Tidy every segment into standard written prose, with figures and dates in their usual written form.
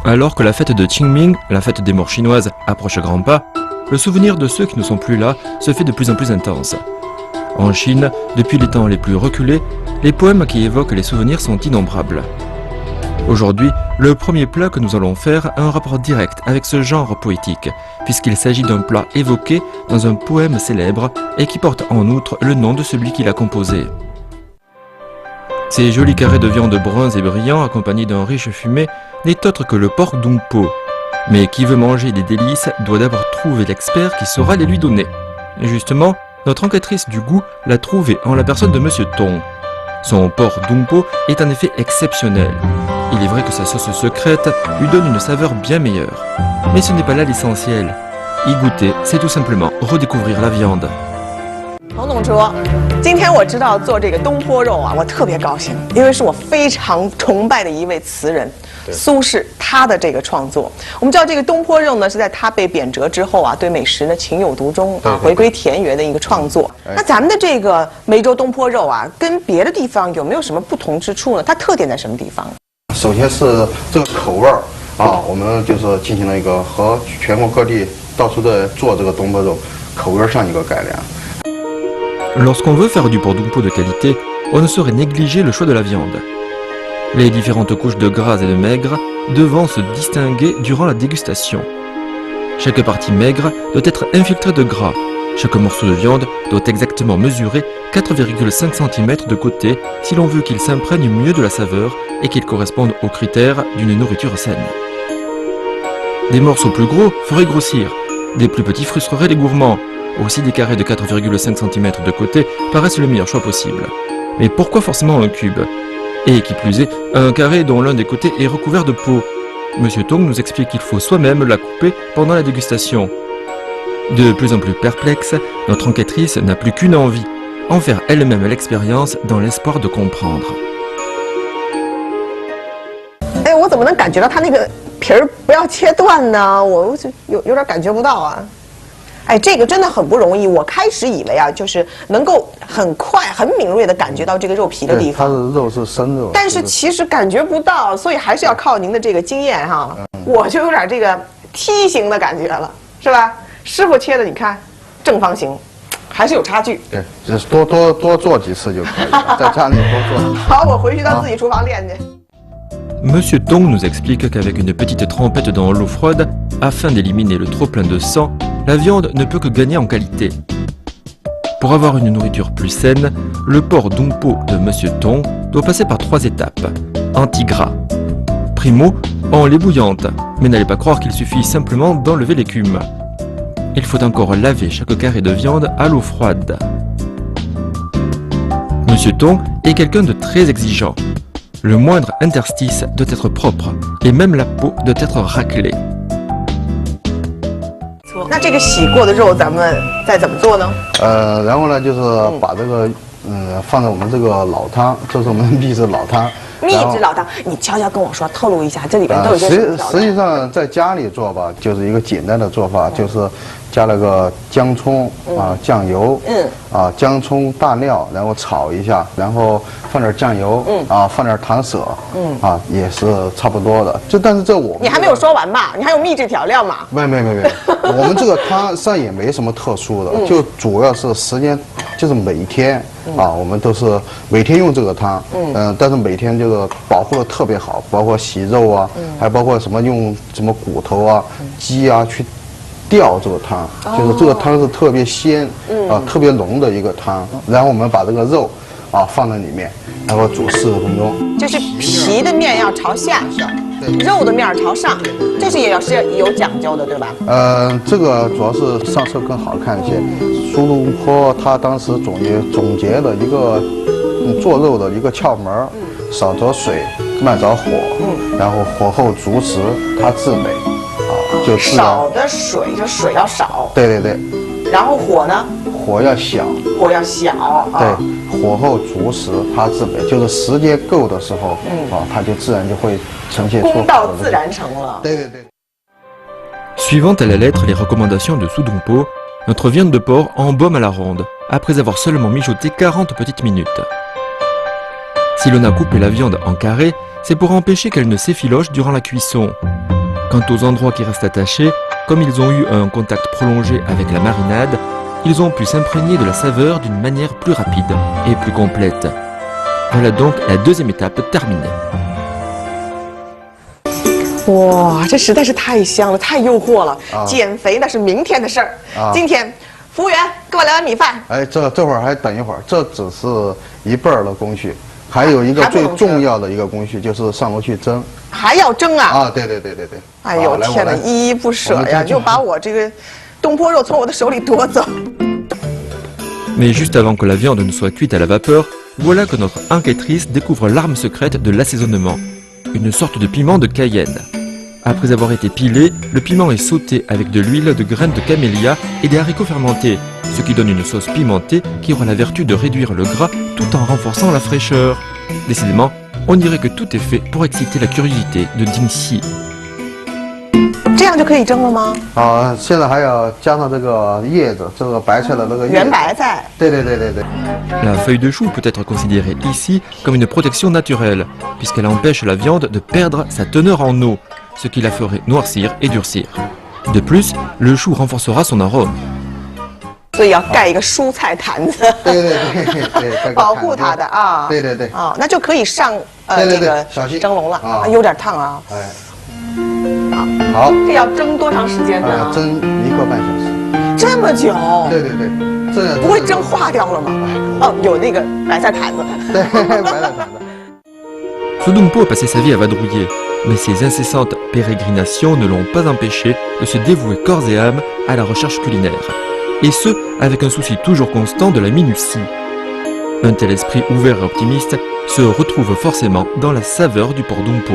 Alors que la fête de Qingming, la fête des morts chinoises, approche à grands pas, le souvenir de ceux qui ne sont plus là se fait de plus en plus intense. En Chine, depuis les temps les plus reculés, les poèmes qui évoquent les souvenirs sont innombrables. Aujourd'hui, le premier plat que nous allons faire a un rapport direct avec ce genre poétique, puisqu'il s'agit d'un plat évoqué dans un poème célèbre et qui porte en outre le nom de celui qui l'a composé. Ces jolis carrés de viande bruns et brillants accompagnés d'un riche fumet n'est autre que le porc dong po. Mais qui veut manger des délices doit d'abord trouver l'expert qui saura les lui donner. Et justement, notre enquêtrice du goût l'a trouvé en la personne de Monsieur Tong. Son porc dong po est en effet exceptionnel. Il est vrai que sa sauce secrète lui donne une saveur bien meilleure. Mais ce n'est pas là l'essentiel. Y goûter, c'est tout simplement redécouvrir la viande. 彭董说，今天我知道做这个东坡肉啊，我特别高兴，因为是我非常崇拜的一位词人苏轼他的这个创作。我们知道这个东坡肉呢是在他被贬谪之后啊，对美食呢情有独钟啊，回归田园的一个创作。那咱们的这个梅州东坡肉啊，跟别的地方有没有什么不同之处呢？它特点在什么地方？首先是这个口味儿啊，我们就是进行了一个和全国各地到处在做这个东坡肉口味上一个改良。 Lorsqu'on veut faire du porc dong po de qualité, on ne saurait négliger le choix de la viande. Les différentes couches de gras et de maigre devront se distinguer durant la dégustation. Chaque partie maigre doit être infiltrée de gras. Chaque morceau de viande doit exactement mesurer 4,5 cm de côté si l'on veut qu'il s'imprègne mieux de la saveur et qu'il corresponde aux critères d'une nourriture saine. Des morceaux plus gros feraient grossir, des plus petits frustreraient les gourmands. Aussi des carrés de 4,5 cm de côté paraissent le meilleur choix possible. Mais pourquoi forcément un cube? Et qui plus est, un carré dont l'un des côtés est recouvert de peau. Monsieur Tong nous explique qu'il faut soi-même la couper pendant la dégustation. De plus en plus perplexe, notre enquêtrice n'a plus qu'une envie, en faire elle-même l'expérience dans l'espoir de comprendre. 哎，我怎么能感觉到它那个皮儿不要切断呢？我有点感觉不到啊。 哎，这个真的很不容易。我开始以为啊，就是能够很快、很敏锐地感觉到这个肉皮的地方。它的肉是生肉，但是其实感觉不到，所以还是要靠您的这个经验哈。我就有点这个梯形的感觉了，是吧？师傅切的，你看正方形，还是有差距。对，就是多做几次就可以了，在家里多做。好，我回去到自己厨房练去。 Monsieur Tong nous explique qu'avec une petite trempette dans l'eau froide, afin d'éliminer le trop-plein de sang, la viande ne peut que gagner en qualité. Pour avoir une nourriture plus saine, le porc dong po de Monsieur Tong doit passer par 3 étapes. Anti-gras. Primo, en lait bouillante, mais n'allez pas croire qu'il suffit simplement d'enlever l'écume. Il faut encore laver chaque carré de viande à l'eau froide. Monsieur Tong est quelqu'un de très exigeant. Le moindre interstice doit être propre, et même la peau doit être raclée. 那这个洗过的肉，咱们再怎么做呢？然后呢，就是把这个放在我们这个老汤，这是我们秘制老汤。秘制老汤，你悄悄跟我说，透露一下，这里边都有些什么调料？实际上在家里做吧，就是一个简单的做法，就是加了个姜葱啊、酱油，姜葱大料，然后炒一下，然后放点酱油，放点糖色，也是差不多的。但是你还没有说完吧？你还有秘制调料嘛？没，我们这个汤上也没什么特殊的，就主要是时间，就是每天我们都是每天用这个汤，但是每天就是保护的特别好，包括洗肉啊，还包括什么用什么骨头啊、鸡啊去。 吊这个汤，就是这个汤是特别鲜，特别浓的一个汤。然后我们把这个肉放在里面，然后煮40分钟。就是皮的面要朝下，肉的面朝上，这是也是有讲究的，对吧？这个主要是上色更好看一些。苏东坡他当时总结的一个做肉的一个窍门，少着水，慢着火，然后火候足时，它自美。 就少的水，就水要少。对。然后火呢？火要小。火要小。对，火候足时，它自美，就是时间够的时候，它就自然就会呈现出。功到自然成了。对。Suivant à la lettre les recommandations de Su Dong Po, notre viande de porc embaume à la ronde, après avoir seulement mijoté 40 petites minutes. Si l'on a coupé la viande en carrés, c'est pour empêcher qu'elles ne s'effilochent durant la cuisson. Quant aux endroits qui restent attachés, comme ils ont eu un contact prolongé avec la marinade, ils ont pu s'imprégner de la saveur d'une manière plus rapide et plus complète. Voilà donc la deuxième étape terminée. 哇，这实在是太香了，太诱惑了。减肥那是明天的事儿。今天，服务员给我来碗米饭。哎，这会儿还等一会儿，这只是一半儿的工序，还有一个最重要的一个工序就是上楼去蒸。还要蒸啊？啊，对。哎呦天哪，依依不舍呀，又把我这个东坡肉从我的手里夺走。 Mais juste avant que la viande ne soit cuite à la vapeur, voilà que notre enquêtrice découvre l'arme secrète de l'assaisonnement, une sorte de piment de Cayenne. Après avoir été pilé, le piment est sauté avec de l'huile de graines de camélia et des haricots fermentés, ce qui donne une sauce pimentée qui aura la vertu de réduire le gras tout en renforçant la fraîcheur. Décidément, on dirait que tout est fait pour exciter la curiosité de Ding Xi. 这样就可以蒸了吗？啊，现在还要加上这个叶子，这个白菜的那个叶子。圆白菜。对。La feuille de chou peut être considérée ici comme une protection naturelle, puisqu'elle empêche la viande de perdre sa teneur en eau, ce qui la ferait noircir et durcir. De plus, le chou renforcera son arôme. 所以要盖一个蔬菜坛子，对，保护它的啊。对。啊，那就可以上这个蒸笼了啊，有点烫啊。哎。 好，这要蒸多长时间呢？蒸1个半小时。这么久？对，这不会蒸化掉了吗？哦，有那个白菜坛子。对，白菜坛子。Ce Dumpo a passé sa vie à vadrouiller, mais ses incessantes pérégrinations ne l'ont pas empêché de se dévouer corps et âme à la recherche culinaire. Et ce, avec un souci toujours constant de la minutie. Un tel esprit ouvert et optimiste se retrouve forcément dans la saveur du porc Dumpo.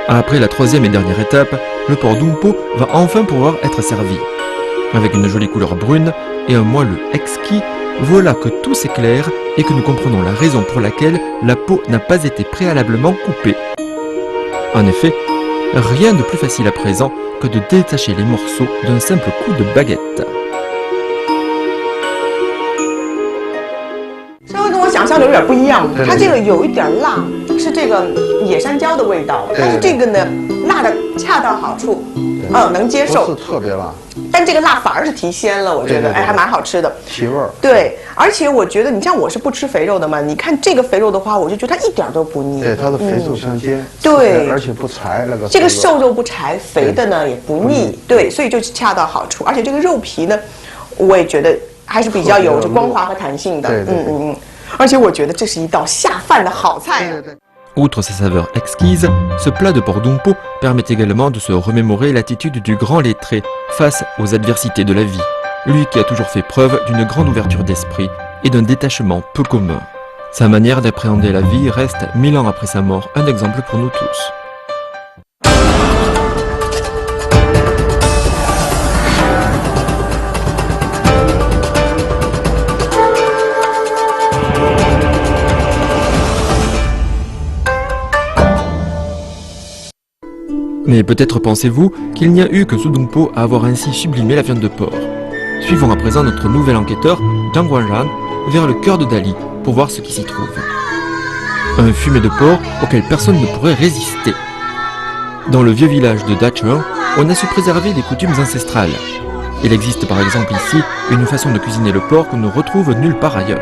Après la troisième et dernière étape, le porc Dumpo va enfin pouvoir être servi. Avec une jolie couleur brune et un moelleux exquis, voilà que tout s'éclaire et que nous comprenons la raison pour laquelle la peau n'a pas été préalablement coupée. En effet, rien de plus facile à présent que de détacher les morceaux d'un simple coup de baguette. 稍微跟我想象的有点不一样，它这个有一点辣，是这个野山椒的味道，但是这个呢，辣的恰到好处，能接受。不是特别辣，但这个辣反而是提鲜了，我觉得，哎，还蛮好吃的。提味儿。对，而且我觉得，你像我是不吃肥肉的嘛，你看这个肥肉的话，我就觉得它一点都不腻。对，它的肥瘦相间。对，而且不柴那个。这个瘦肉不柴，肥的呢也不腻，对，所以就恰到好处。而且这个肉皮呢，我也觉得还是比较有光滑和弹性的。而且我觉得这是一道下饭的好菜。Outre sa saveur exquise, ce plat de porc Dumpo permet également de se remémorer l'attitude du grand lettré face aux adversités de la vie, lui qui a toujours fait preuve d'une grande ouverture d'esprit et d'un détachement peu commun. Sa manière d'appréhender la vie reste, 1000 ans après sa mort, un exemple pour nous tous. Mais peut-être pensez-vous qu'il n'y a eu que ce Dumpo à avoir ainsi sublimé la viande de porc. Suivons à présent notre nouvel enquêteur, Zhang Guangran, vers le cœur de Dali pour voir ce qui s'y trouve. Un fumet de porc auquel personne ne pourrait résister. Dans le vieux village de Dacheng, on a su préserver des coutumes ancestrales. Il existe par exemple ici une façon de cuisiner le porc qu'on ne retrouve nulle part ailleurs.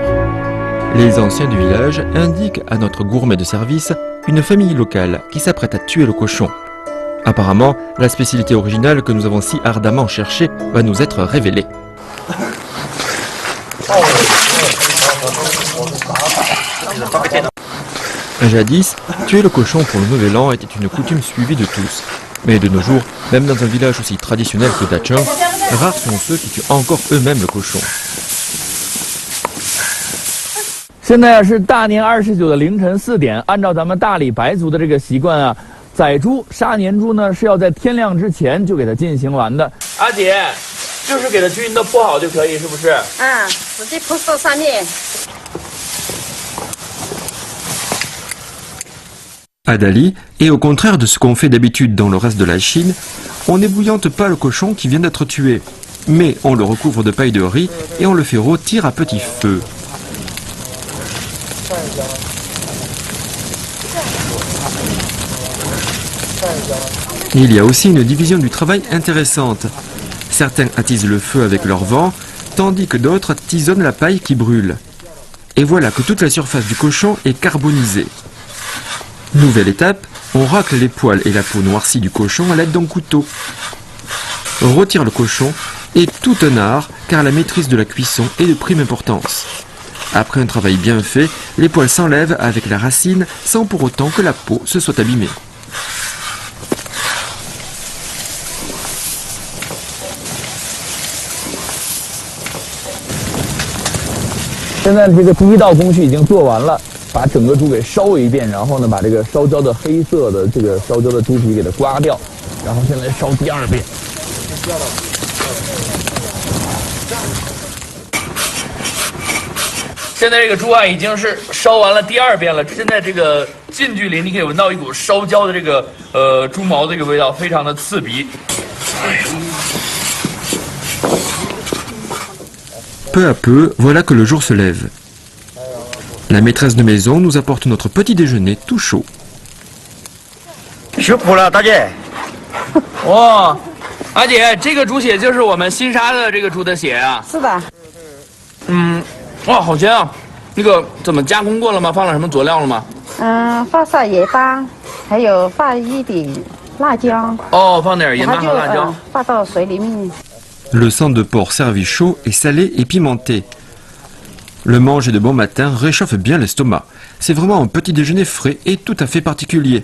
Les anciens du village indiquent à notre gourmet de service une famille locale qui s'apprête à tuer le cochon. Apparemment, la spécialité originale que nous avons si ardemment cherchée va nous être révélée. Jadis, tuer le cochon pour le nouvel an était une coutume suivie de tous. Mais de nos jours, même dans un village aussi traditionnel que Dacheng, rares sont ceux qui tuent encore eux-mêmes le cochon. 现在是大年29的凌晨4点，按照咱们大理白族的这个习惯啊，宰猪杀年猪呢是要在天亮之前就给它进行完的。阿姐，就是给它均匀的剥好就可以，是不是？嗯，直接铺到上面。 À Dali, et au contraire de ce qu'on fait d'habitude dans le reste de la Chine, on n'ébouillante pas le cochon qui vient d'être tué, mais on le recouvre de paille de riz et on le fait rôtir à petit feu. Il y a aussi une division du travail intéressante. Certains attisent le feu avec leur vent, tandis que d'autres tisonnent la paille qui brûle. Et voilà que toute la surface du cochon est carbonisée. Nouvelle étape, on racle les poils et la peau noircie du cochon à l'aide d'un couteau. On retire le cochon est tout un art car la maîtrise de la cuisson est de prime importance. Après un travail bien fait, les poils s'enlèvent avec la racine sans pour autant que la peau se soit abîmée. 现在这个第一道工序已经做完了，把整个猪给烧一遍，然后呢，把这个烧焦的黑色的这个烧焦的猪皮给它刮掉，然后现在烧第二遍。现在这个猪啊已经是烧完了第二遍了，现在这个近距离你可以闻到一股烧焦的这个猪毛的这个味道，非常的刺鼻。 Peu à peu, voilà que le jour se lève. La maîtresse de maison nous apporte notre petit déjeuner tout chaud. 辛苦了，大姐。哇，阿姐，这个猪血就是我们新杀的这个猪的血啊？是的，哇，好香啊！那个怎么加工过了吗？放了什么佐料了吗？放上盐巴，还有放一点辣椒，哦，放点盐巴然后就和辣椒。放到水里面。 Le sang de porc servi chaud est salé et pimenté. Le manger de bon matin réchauffe bien l'estomac. C'est vraiment un petit déjeuner frais et tout à fait particulier.